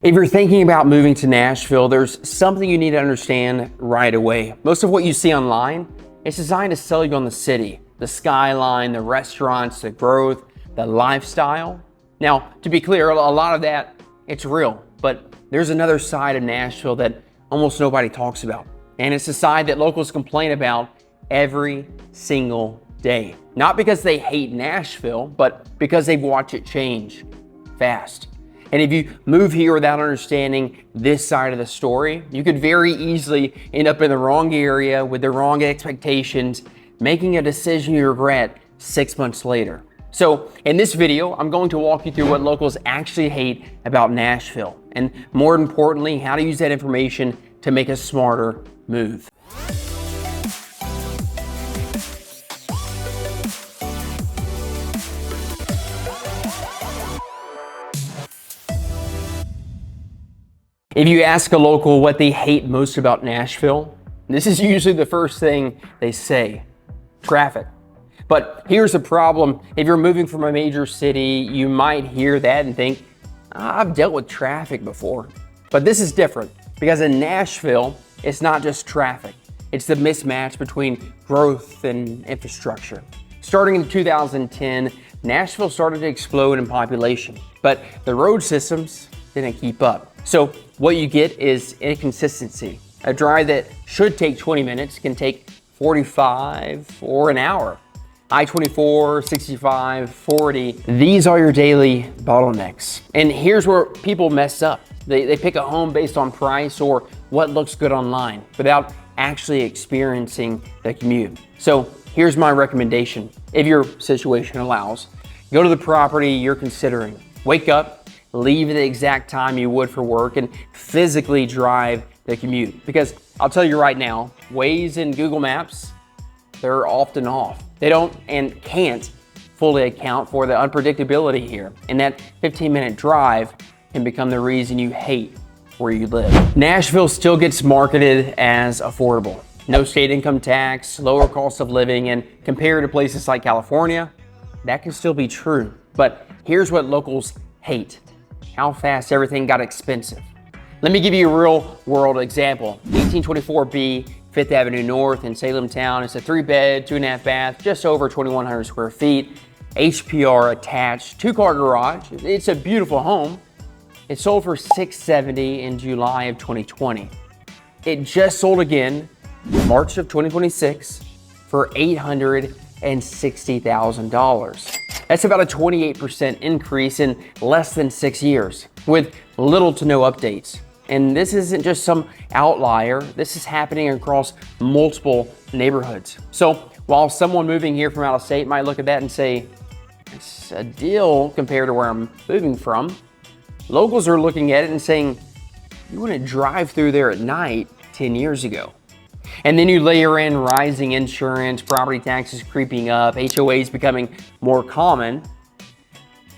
If you're thinking about moving to Nashville, there's something you need to understand right away. Most of what you see online is designed to sell you on the city, the skyline, the restaurants, the growth, the lifestyle. Now, to be clear, a lot of that, it's real, but there's another side of Nashville that almost nobody talks about. And it's the side that locals complain about every single day. Not because they hate Nashville, but because they've watched it change fast. And if you move here without understanding this side of the story, you could very easily end up in the wrong area with the wrong expectations, making a decision you regret 6 months later. So in this video, I'm going to walk you through what locals actually hate about Nashville, and more importantly, how to use that information to make a smarter move. If you ask a local what they hate most about Nashville, this is usually the first thing they say: traffic. But here's the problem. If you're moving from a major city, you might hear that and think, I've dealt with traffic before. But this is different, because in Nashville, it's not just traffic. It's the mismatch between growth and infrastructure. Starting in 2010, Nashville started to explode in population, but the road systems didn't keep up. So what you get is inconsistency. A drive that should take 20 minutes can take 45 or an hour. I-24, 65, 40, these are your daily bottlenecks. And here's where people mess up. They pick a home based on price or what looks good online without actually experiencing the commute. So here's my recommendation. If your situation allows, go to the property you're considering. Wake up, leave at the exact time you would for work, and physically drive the commute. Because I'll tell you right now, Waze and Google Maps, they're often off. They don't and can't fully account for the unpredictability here. And that 15-minute drive can become the reason you hate where you live. Nashville still gets marketed as affordable. No state income tax, lower cost of living, and compared to places like California, that can still be true. But here's what locals hate: how fast everything got expensive. Let me give you a real world example. 1824B 5th Avenue North in Salemtown. It's a 3-bed, 2.5 bath, just over 2,100 square feet, HPR attached, 2-car garage. It's a beautiful home. It sold for $670 in July of 2020. It just sold again March of 2026 for $860,000. That's about a 28% increase in less than 6 years, with little to no updates. And this isn't just some outlier. This is happening across multiple neighborhoods. So while someone moving here from out of state might look at that and say, it's a deal compared to where I'm moving from, locals are looking at it and saying, you wouldn't drive through there at night 10 years ago. And then you layer in rising insurance, property taxes creeping up, HOAs becoming more common.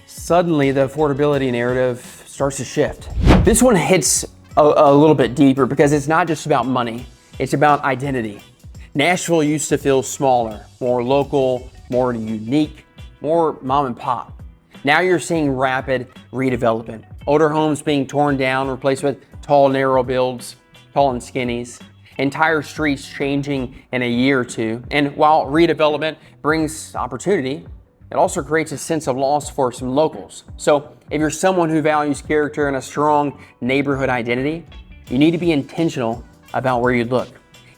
Suddenly the affordability narrative starts to shift. This one hits a little bit deeper because it's not just about money, it's about identity. Nashville used to feel smaller, more local, more unique, more mom and pop. Now you're seeing rapid redevelopment. Older homes being torn down, replaced with tall, narrow builds, tall and skinnies. Entire streets changing in a year or two. And while redevelopment brings opportunity, it also creates a sense of loss for some locals. So if you're someone who values character and a strong neighborhood identity, you need to be intentional about where you look.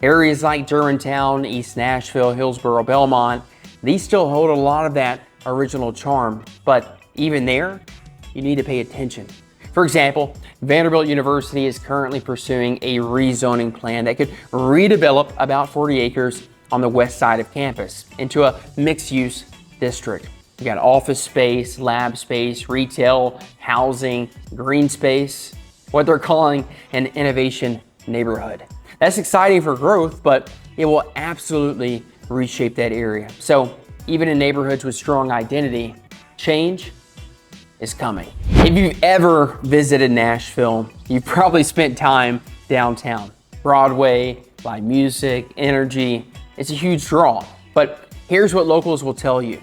Areas like Germantown, East Nashville, Hillsborough, Belmont, these still hold a lot of that original charm, but even there, you need to pay attention. For example, Vanderbilt University is currently pursuing a rezoning plan that could redevelop about 40 acres on the west side of campus into a mixed-use district. You got office space, lab space, retail, housing, green space, what they're calling an innovation neighborhood. That's exciting for growth, but it will absolutely reshape that area. So even in neighborhoods with strong identity, change is coming. If you've ever visited Nashville, you've probably spent time downtown. Broadway, live music, energy, it's a huge draw. But here's what locals will tell you.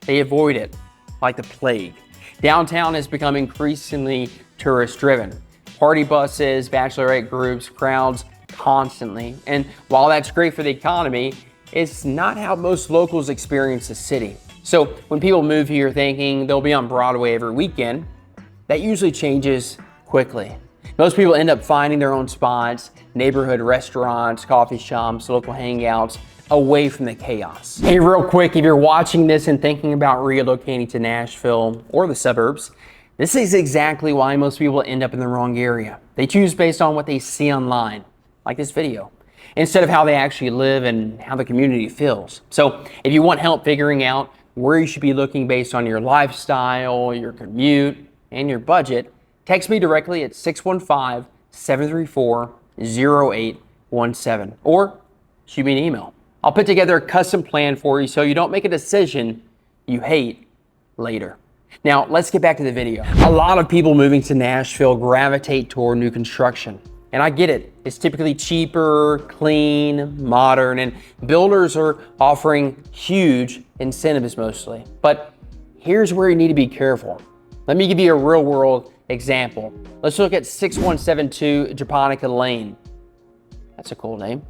They avoid it like the plague. Downtown has become increasingly tourist driven. party buses, bachelorette groups, crowds constantly. And while that's great for the economy, it's not how most locals experience the city. So when people move here thinking they'll be on Broadway every weekend, that usually changes quickly. Most people end up finding their own spots, neighborhood restaurants, coffee shops, local hangouts, away from the chaos. Hey, real quick, if you're watching this and thinking about relocating to Nashville or the suburbs, this is exactly why most people end up in the wrong area. They choose based on what they see online, like this video, instead of how they actually live and how the community feels. So if you want help figuring out where you should be looking based on your lifestyle, your commute, and your budget, text me directly at 615-734-0817 or shoot me an email. I'll put together a custom plan for you so you don't make a decision you hate later. Now, let's get back to the video. A lot of people moving to Nashville gravitate toward new construction. And I get it. It's typically cheaper, clean, modern, and builders are offering huge incentives mostly. But here's where you need to be careful. Let me give you a real world example. Let's look at 6172 Japonica Lane. That's a cool name.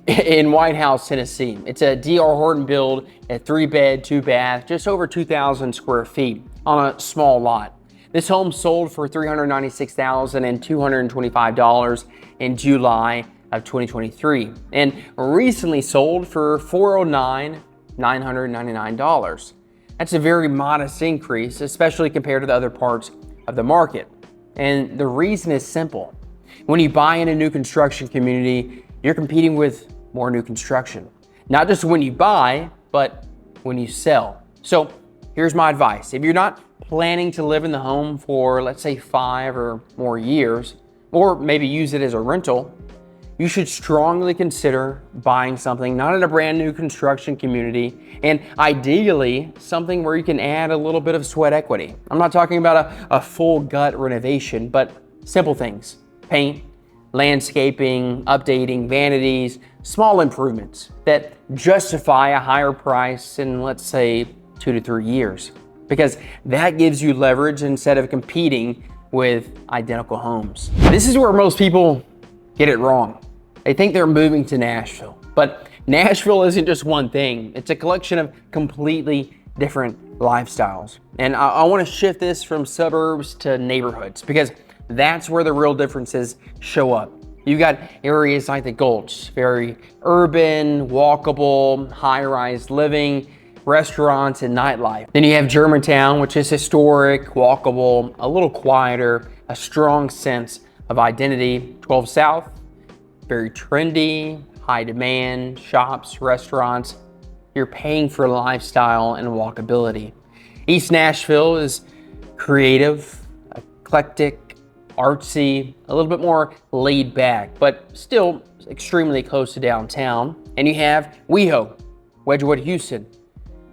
In White House, Tennessee. It's a D.R. Horton build, a 3-bed, 2-bath, just over 2,000 square feet on a small lot. This home sold for $396,225 in July of 2023 and recently sold for $409,999. That's a very modest increase, especially compared to the other parts of the market. And the reason is simple. When you buy in a new construction community, you're competing with more new construction. Not just when you buy, but when you sell. So here's my advice. If you're not planning to live in the home for, let's say, 5 or more years, or maybe use it as a rental, you should strongly consider buying something not in a brand new construction community, and ideally something where you can add a little bit of sweat equity. I'm not talking about a full gut renovation, but simple things: paint, landscaping, updating, vanities, small improvements that justify a higher price in, let's say, 2 to 3 years. Because that gives you leverage instead of competing with identical homes. This is where most people get it wrong. They think they're moving to Nashville, but Nashville isn't just one thing. It's a collection of completely different lifestyles. And I want to shift this from suburbs to neighborhoods because that's where the real differences show up. You got areas like the Gulch, very urban, walkable, high-rise living, restaurants and nightlife. Then you have Germantown, which is historic, walkable, a little quieter, a strong sense of identity. 12 South, very trendy, high demand, shops, restaurants. You're paying for lifestyle and walkability. East Nashville is creative, eclectic, artsy, a little bit more laid back, but still extremely close to downtown. And you have WEHO, Wedgwood, Houston.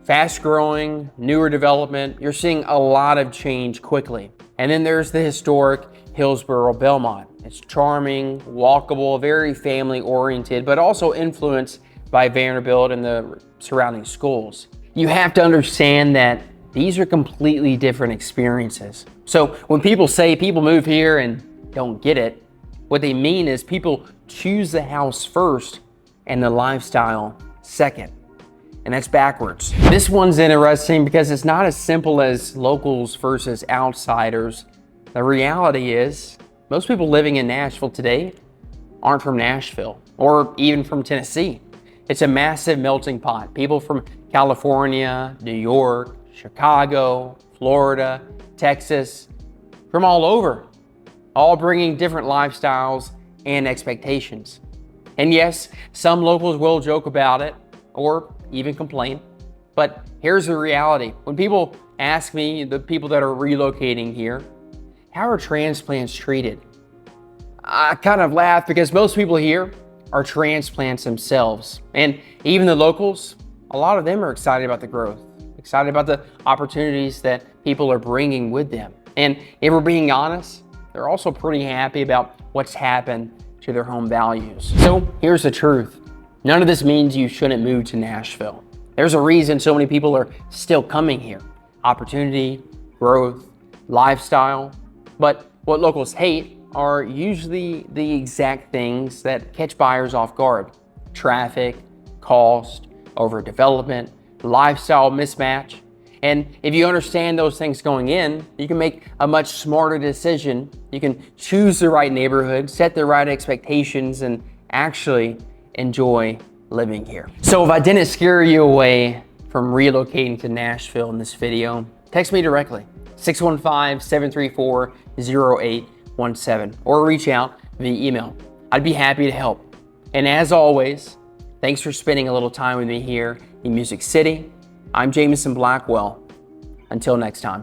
Fast growing, newer development. You're seeing a lot of change quickly. And then there's the historic Hillsborough Belmont. It's charming, walkable, very family oriented, but also influenced by Vanderbilt and the surrounding schools. You have to understand that these are completely different experiences. So when people say people move here and don't get it, what they mean is people choose the house first and the lifestyle second. And that's backwards. This one's interesting because it's not as simple as locals versus outsiders. The reality is most people living in Nashville today aren't from Nashville or even from Tennessee. It's a massive melting pot. People from California, New York, Chicago, Florida, Texas, from all over, all bringing different lifestyles and expectations. And yes, some locals will joke about it or even complain, but here's the reality. When people ask me, the people that are relocating here, how are transplants treated? I kind of laugh because most people here are transplants themselves. And even the locals, a lot of them are excited about the growth, excited about the opportunities that people are bringing with them. And if we're being honest, they're also pretty happy about what's happened to their home values. So here's the truth. None of this means you shouldn't move to Nashville. There's a reason so many people are still coming here. Opportunity, growth, lifestyle. But what locals hate are usually the exact things that catch buyers off guard. Traffic, cost, overdevelopment, lifestyle mismatch. And if you understand those things going in, you can make a much smarter decision. You can choose the right neighborhood, set the right expectations, and actually enjoy living here. So if I didn't scare you away from relocating to Nashville in this video, text me directly, 615-734-0817, or reach out via email. I'd be happy to help. And as always, thanks for spending a little time with me here in Music City. I'm Jameson Blackwell. Until next time.